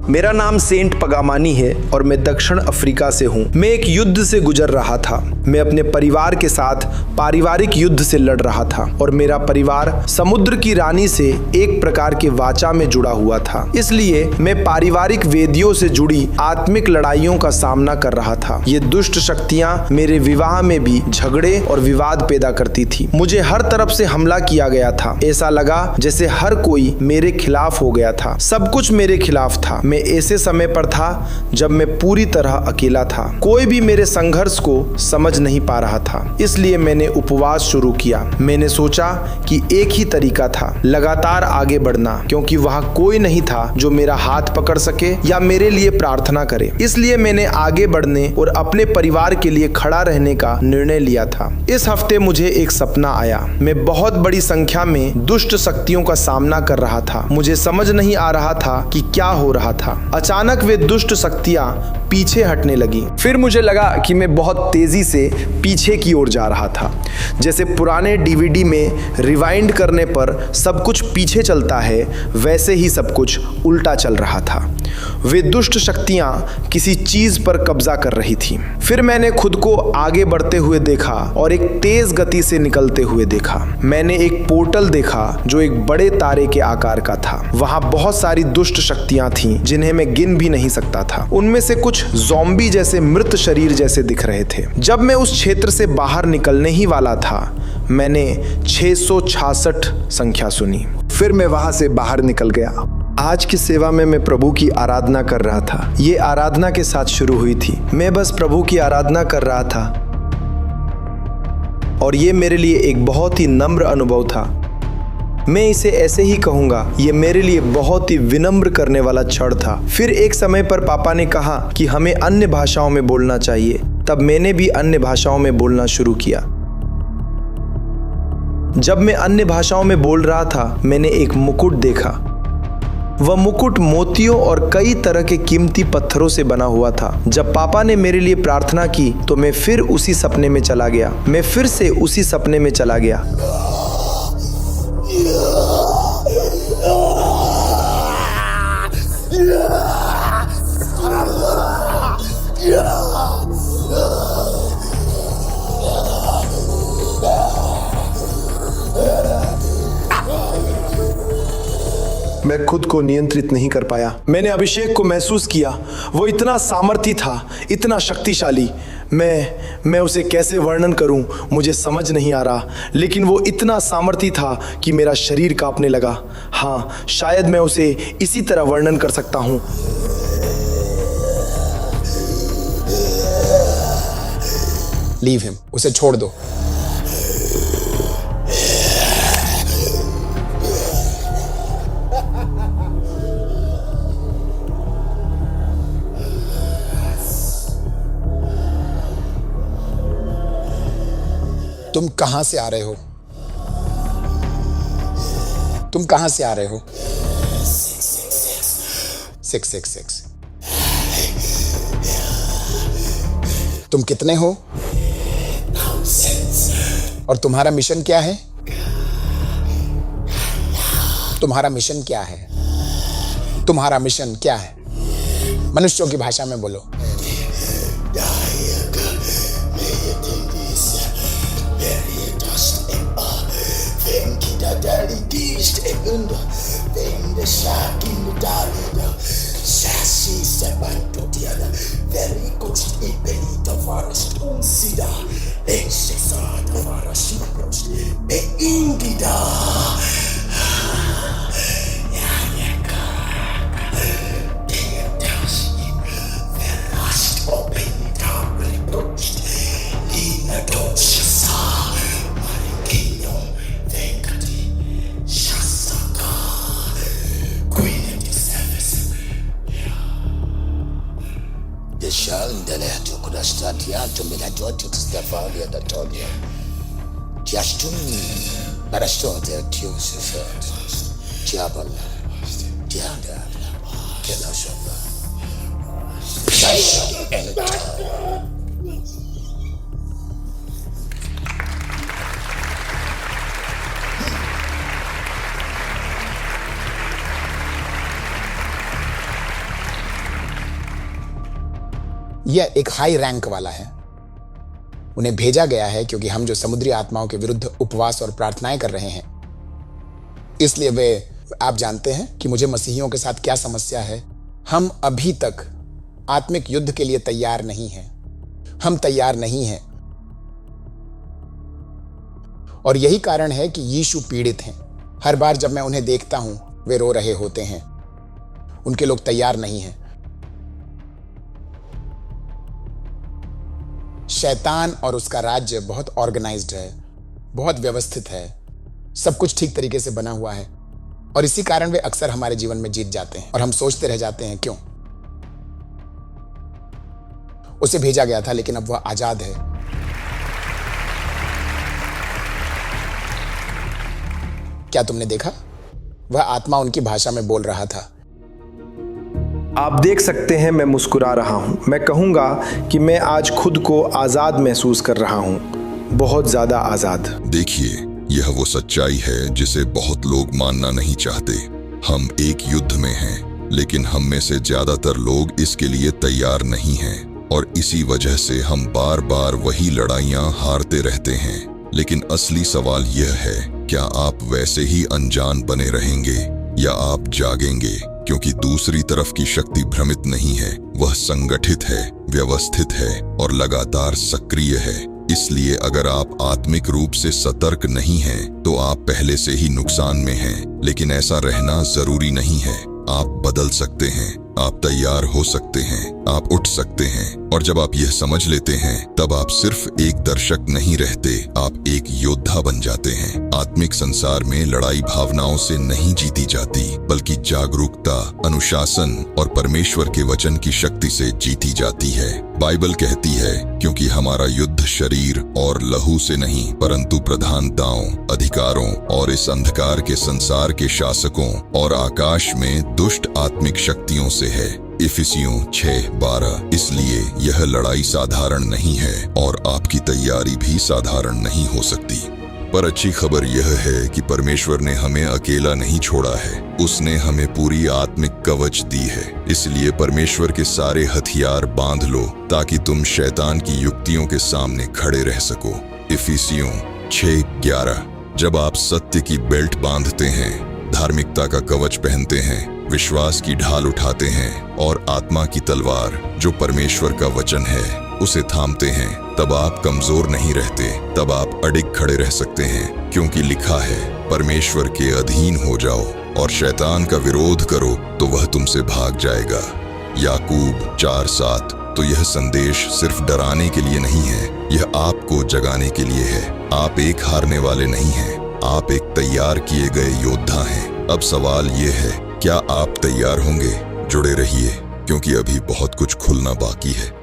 मेरा नाम सेंट पगामानी है और मैं दक्षिण अफ्रीका से हूँ। मैं एक युद्ध से गुजर रहा था। मैं अपने परिवार के साथ पारिवारिक युद्ध से लड़ रहा था और मेरा परिवार समुद्र की रानी से एक प्रकार के वाचा में जुड़ा हुआ था। इसलिए मैं पारिवारिक वेदियों से जुड़ी आत्मिक लड़ाइयों का सामना कर रहा था। ये दुष्ट शक्तियां मेरे विवाह में भी झगड़े और विवाद पैदा करती थी। मुझे हर तरफ से हमला किया गया था। ऐसा लगा जैसे हर कोई मेरे खिलाफ हो गया था। सब कुछ मेरे खिलाफ था। मैं ऐसे समय पर था जब मैं पूरी तरह अकेला था। कोई भी मेरे संघर्ष को समझ नहीं पा रहा था। इसलिए मैंने उपवास शुरू किया। मैंने सोचा कि एक ही तरीका था, लगातार आगे बढ़ना, क्योंकि वहां कोई नहीं था जो मेरा हाथ पकड़ सके या मेरे लिए प्रार्थना करे। इसलिए मैंने आगे बढ़ने और अपने परिवार के लिए खड़ा रहने का निर्णय लिया था। इस हफ्ते मुझे एक सपना आया। मैं बहुत बड़ी संख्या में दुष्ट शक्तियों का सामना कर रहा था। मुझे समझ नहीं आ रहा था कि क्या हो रहा था। अचानक वे दुष्ट शक्तियां पीछे हटने लगी। फिर मुझे लगा कि मैं बहुत तेजी से पीछे की ओर जा रहा था। जैसे पुराने डीवीडी में रिवाइंड करने पर सब कुछ पीछे चलता है, वैसे ही सब कुछ उल्टा चल रहा था। वे दुष्ट शक्तियां किसी चीज पर कब्जा कर रही थी। फिर मैंने खुद को आगे बढ़ते हुए देखा और एक तेज गति से निकलते हुए देखा। मैंने एक पोर्टल देखा जो एक बड़े तारे के आकार का था। वहां बहुत सारी दुष्ट शक्तियां थीं जिन्हें मैं गिन भी नहीं सकता था। उनमें से कुछ ज़ॉम्बी जैसे मृत शरीर जैसे दिख रहे थे। जब मैं उस क्षेत्र से बाहर निकलने ही वाला था, मैंने 666 संख्या सुनी। फिर मैं वहां से बाहर निकल गया। आज की सेवा में मैं प्रभु की आराधना कर रहा था। ये आराधना के साथ शुरू हुई थी। मैं बस प्रभु की आराधना कर रहा था और ये मेरे लिए एक बहुत ही नम्र अनुभव था। मैं इसे ऐसे ही कहूँगा, ये मेरे लिए बहुत ही विनम्र करने वाला क्षण था। फिर एक समय पर पापा ने कहा कि हमें अन्य भाषाओं में बोलना चाहिए। तब मैंने भी अन्य भाषाओं में बोलना शुरू किया। जब मैं अन्य भाषाओं में बोल रहा था, मैंने एक मुकुट देखा। वह मुकुट मोतियों और कई तरह के कीमती पत्थरों से बना हुआ था। जब पापा ने मेरे लिए प्रार्थना की तो मैं फिर उसी सपने में चला गया। मैं फिर से उसी सपने में चला गया। मैं खुद को नियंत्रित नहीं कर पाया। मैंने अभिषेक को महसूस किया। वो इतना सामर्थी था, इतना शक्तिशाली। मैं उसे कैसे वर्णन करूं, मुझे समझ नहीं आ रहा। लेकिन वो इतना सामर्थी था कि मेरा शरीर कांपने लगा। हाँ, शायद मैं उसे इसी तरह वर्णन कर सकता हूं। लीव हिम, उसे छोड़ दो। तुम कहां से आ रहे हो? तुम कहां से आ रहे हो? 666। तुम कितने हो और तुम्हारा मिशन क्या है? तुम्हारा मिशन क्या है? तुम्हारा मिशन क्या है? मनुष्यों की भाषा में बोलो। यह एक हाई रैंक वाला है। उन्हें भेजा गया है क्योंकि हम जो समुद्री आत्माओं के विरुद्ध उपवास और प्रार्थनाएं कर रहे हैं, इसलिए वे, आप जानते हैं कि मुझे मसीहियों के साथ क्या समस्या है। हम अभी तक आत्मिक युद्ध के लिए तैयार नहीं हैं। हम तैयार नहीं हैं, और यही कारण है कि यीशु पीड़ित हैं। हर बार जब मैं उन्हें देखता हूं, वे रो रहे होते हैं। उनके लोग तैयार नहीं हैं। शैतान और उसका राज्य बहुत ऑर्गेनाइज्ड है, बहुत व्यवस्थित है, सब कुछ ठीक तरीके से बना हुआ है, और इसी कारण वे अक्सर हमारे जीवन में जीत जाते हैं और हम सोचते रह जाते हैं क्यों। उसे भेजा गया था, लेकिन अब वह आजाद है। क्या तुमने देखा? वह आत्मा उनकी भाषा में बोल रहा था। आप देख सकते हैं मैं मुस्कुरा रहा हूं। मैं कहूंगा कि मैं आज खुद को आजाद महसूस कर रहा हूं, बहुत ज्यादा आजाद। देखिए, यह वो सच्चाई है जिसे बहुत लोग मानना नहीं चाहते। हम एक युद्ध में हैं, लेकिन हम में से ज्यादातर लोग इसके लिए तैयार नहीं हैं, और इसी वजह से हम बार बार वही लड़ाइयां हारते रहते हैं। लेकिन असली सवाल यह है, क्या आप वैसे ही अनजान बने रहेंगे या आप जागेंगे? क्योंकि दूसरी तरफ की शक्ति भ्रमित नहीं है, वह संगठित है, व्यवस्थित है और लगातार सक्रिय है। इसलिए अगर आप आत्मिक रूप से सतर्क नहीं हैं, तो आप पहले से ही नुकसान में हैं। लेकिन ऐसा रहना जरूरी नहीं है। आप बदल सकते हैं, आप तैयार हो सकते हैं, आप उठ सकते हैं, और जब आप यह समझ लेते हैं, तब आप सिर्फ एक दर्शक नहीं रहते, आप एक योद्धा बन जाते हैं। आत्मिक संसार में लड़ाई भावनाओं से नहीं जीती जाती, बल्कि जागरूकता, अनुशासन और परमेश्वर के वचन की शक्ति से जीती जाती है। बाइबल कहती है, क्योंकि हमारा युद्ध शरीर और लहू से नहीं, परंतु प्रधानताओं, अधिकारों और इस अंधकार के संसार के शासकों और आकाश में दुष्ट आत्मिक शक्तियों से है। इफिसियों 6:12। इसलिए यह लड़ाई साधारण नहीं है और आपकी तैयारी भी साधारण नहीं हो सकती। पर अच्छी खबर यह है कि परमेश्वर ने हमें अकेला नहीं छोड़ा है, उसने हमें पूरी आत्मिक कवच दी है। इसलिए परमेश्वर के सारे हथियार बांध लो ताकि तुम शैतान की युक्तियों के सामने खड़े रह सको। इफिसियों 6:11। जब आप सत्य की बेल्ट बांधते हैं, धार्मिकता का कवच पहनते हैं, विश्वास की ढाल उठाते हैं और आत्मा की तलवार जो परमेश्वर का वचन है उसे थामते हैं, तब आप कमजोर नहीं रहते, तब आप अडिग खड़े रह सकते हैं। क्योंकि लिखा है, परमेश्वर के अधीन हो जाओ और शैतान का विरोध करो तो वह तुमसे भाग जाएगा। याकूब 4:7। तो यह संदेश सिर्फ डराने के लिए नहीं है, यह आपको जगाने के लिए है। आप एक हारने वाले नहीं हैं, आप एक तैयार किए गए योद्धा हैं। अब सवाल ये है, क्या आप तैयार होंगे? जुड़े रहिए, क्योंकि अभी बहुत कुछ खुलना बाकी है।